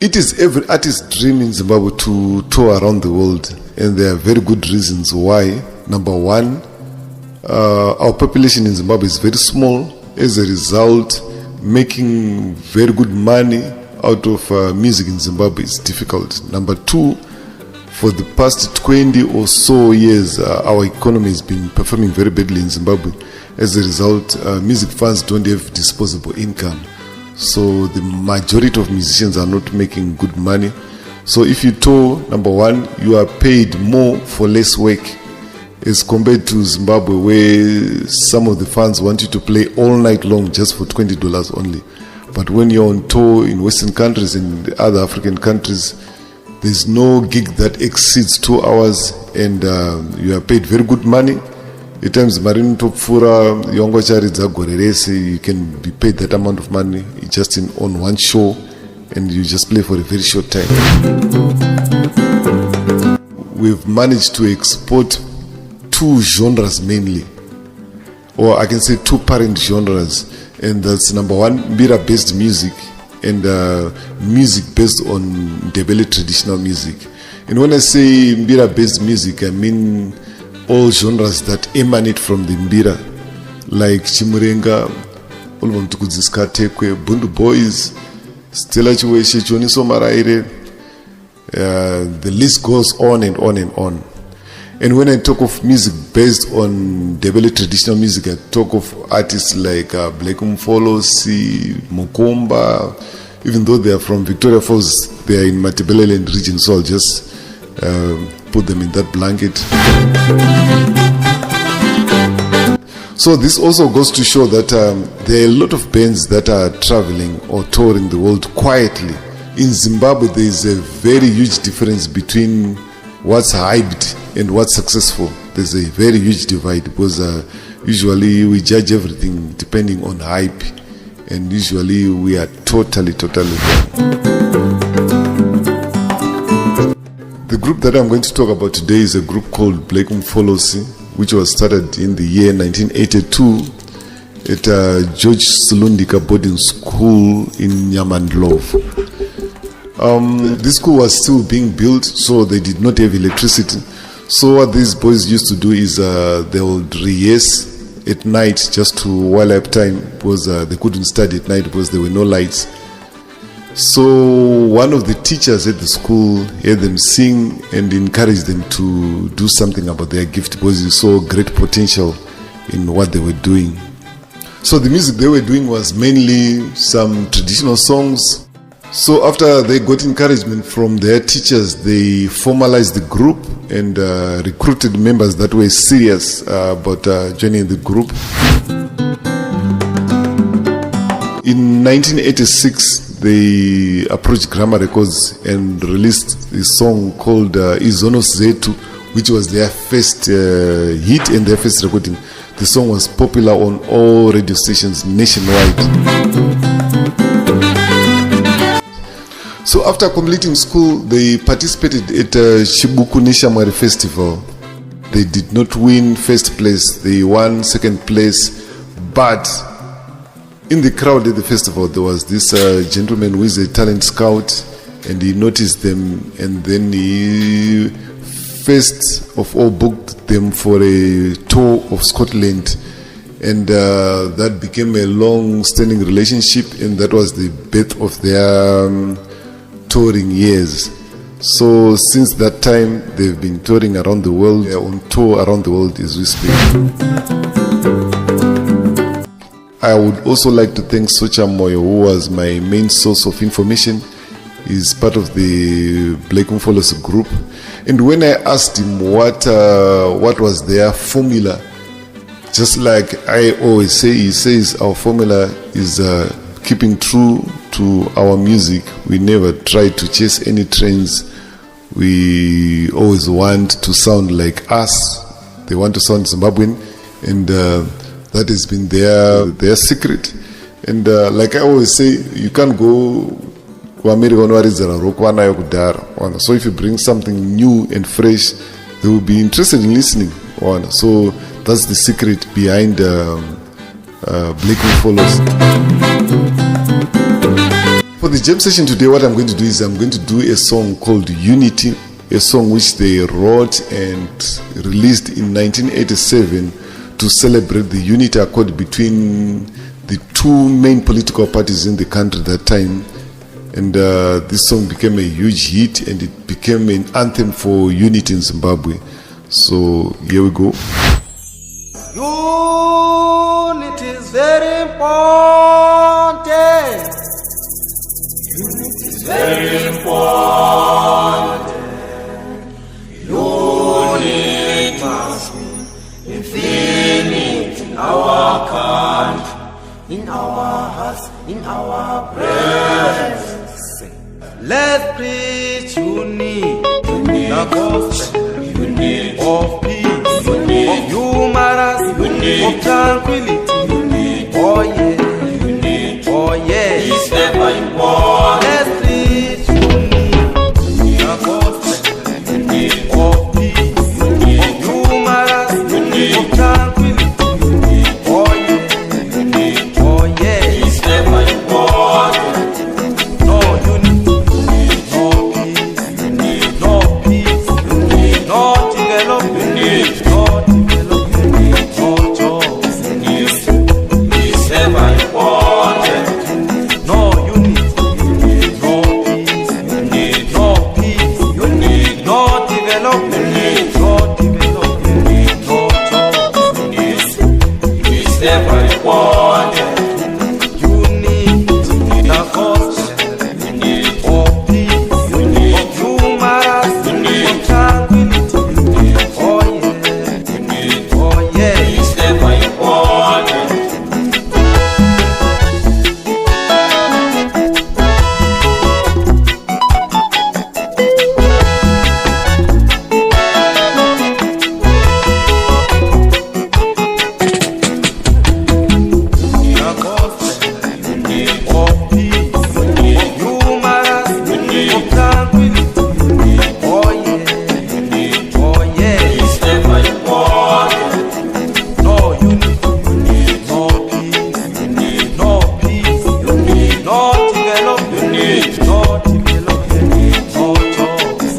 It is every artist's dream in Zimbabwe to tour around the world, and there are very good reasons why. Number one, our population in Zimbabwe is very small. As a result, making very good money out of music in Zimbabwe is difficult. Number two, for the past 20 or so years, our economy has been performing very badly in Zimbabwe. As a result, music fans don't have disposable income. So the majority of musicians are not making good money. So if you tour, number one, you are paid more for less work as compared to Zimbabwe, where some of the fans want you to play all night long just for $20 only. But when you're on tour in Western countries and other African countries, there's no gig that exceeds 2 hours, and you are paid very good money. At times, Marine Topfura, you can be paid that amount of money just on one show, and you just play for a very short time. We've managed to export 2 genres mainly, or I can say 2 parent genres, and that's number one, Mbira-based music, and music based on Ndebele traditional music. And when I say Mbira-based music, I mean all genres that emanate from the Mbira, like Chimurenga, Olvontukudziskatekwe, Bundu Boys, Stella Chiweshe, Choniso Maraire. The list goes on and on and on. And when I talk of music based on Ndebele traditional music, I talk of artists like Black Umfolosi, Mokomba. Even though they are from Victoria Falls, they are in Matabeleland region, so I'll just put them in that blanket. So this also goes to show that there are a lot of bands that are traveling or touring the world quietly. In Zimbabwe, there is a very huge difference between what's hyped and what's successful. There's a very huge divide, because usually we judge everything depending on hype, and usually we are totally wrong. The group that I'm going to talk about today is a group called Black Umfolosi, which was started in the year 1982 at George Sulundika boarding school in Nyamandlov. This school was still being built, so they did not have electricity. So what these boys used to do is they would rehearse at night just to while up time, because they couldn't study at night because there were no lights. So one of the teachers at the school heard them sing and encouraged them to do something about their gift, because he saw great potential in what they were doing. So the music they were doing was mainly some traditional songs. So after they got encouragement from their teachers, they formalized the group and recruited members that were serious about joining the group. In 1986, they approached Grammar Records and released a song called Izono Zetu, which was their first hit and their first recording. The song was popular on all radio stations nationwide. So after completing school, they participated at Shibuku Nishamwari Festival. They did not win first place, they won second place, but in the crowd at the festival, there was this gentleman who is a talent scout, and he noticed them, and then he first of all booked them for a tour of Scotland, and that became a long-standing relationship, and that was the birth of their touring years. So since that time, they've been touring around the world. They're on tour around the world as we speak. I would also like to thank Socha Moyo, who was my main source of information. He's part of the Black Umfolosi group. And when I asked him what was their formula, just like I always say, he says our formula is keeping true to our music. We never try to chase any trends. We always want to sound like us. They want to sound Zimbabwean, and that has been their secret. And like I always say, you can't go to America. So if you bring something new and fresh, they will be interested in listening. So that's the secret behind Black Umfolosi. For the jam session today, what I'm going to do is I'm going to do a song called Unity, a song which they wrote and released in 1987 to celebrate the unity accord between the two main political parties in the country at that time. And this song became a huge hit, and it became an anthem for unity in Zimbabwe. So here we go. Unity is very important. Unity is very important. Unity must be infinite in our country, in our hearts, in our prayers. Let's preach unity, the gospel of peace, of humanity, of tranquility. Oh yeah, oh yeah, it's never important. Let's preach unity, the gospel of peace, of humanity, of tranquility. Oh yeah, it's never important. No unity, no peace, no peace, no development, no development, no jobs. It's never important. No unity, no peace, no peace, no development, no development, no jobs. It's never important. Unity, the gospel of peace, of humanity, of tranquility. Oh yeah, it's never important. The gospel of peace, of humanity, of tranquility. Oh yeah, it's never important. No unity, no peace, no peace, no development, no development, no jobs.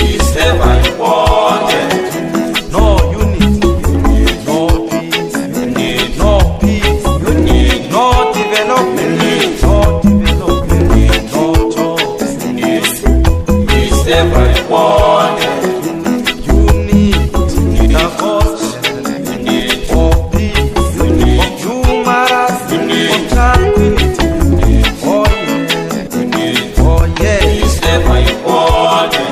It's never important. No unity, no peace, no peace, no development, no development, no jobs. It's never important. Unity, the gospel of peace, of humanity, of tranquility. Oh yeah, it's never important.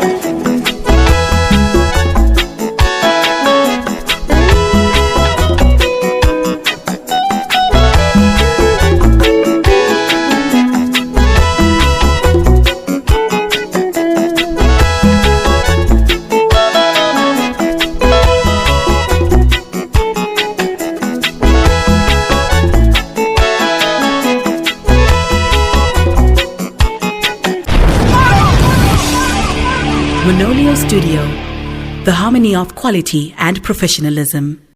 Monosphere Studio, the harmony of quality and professionalism.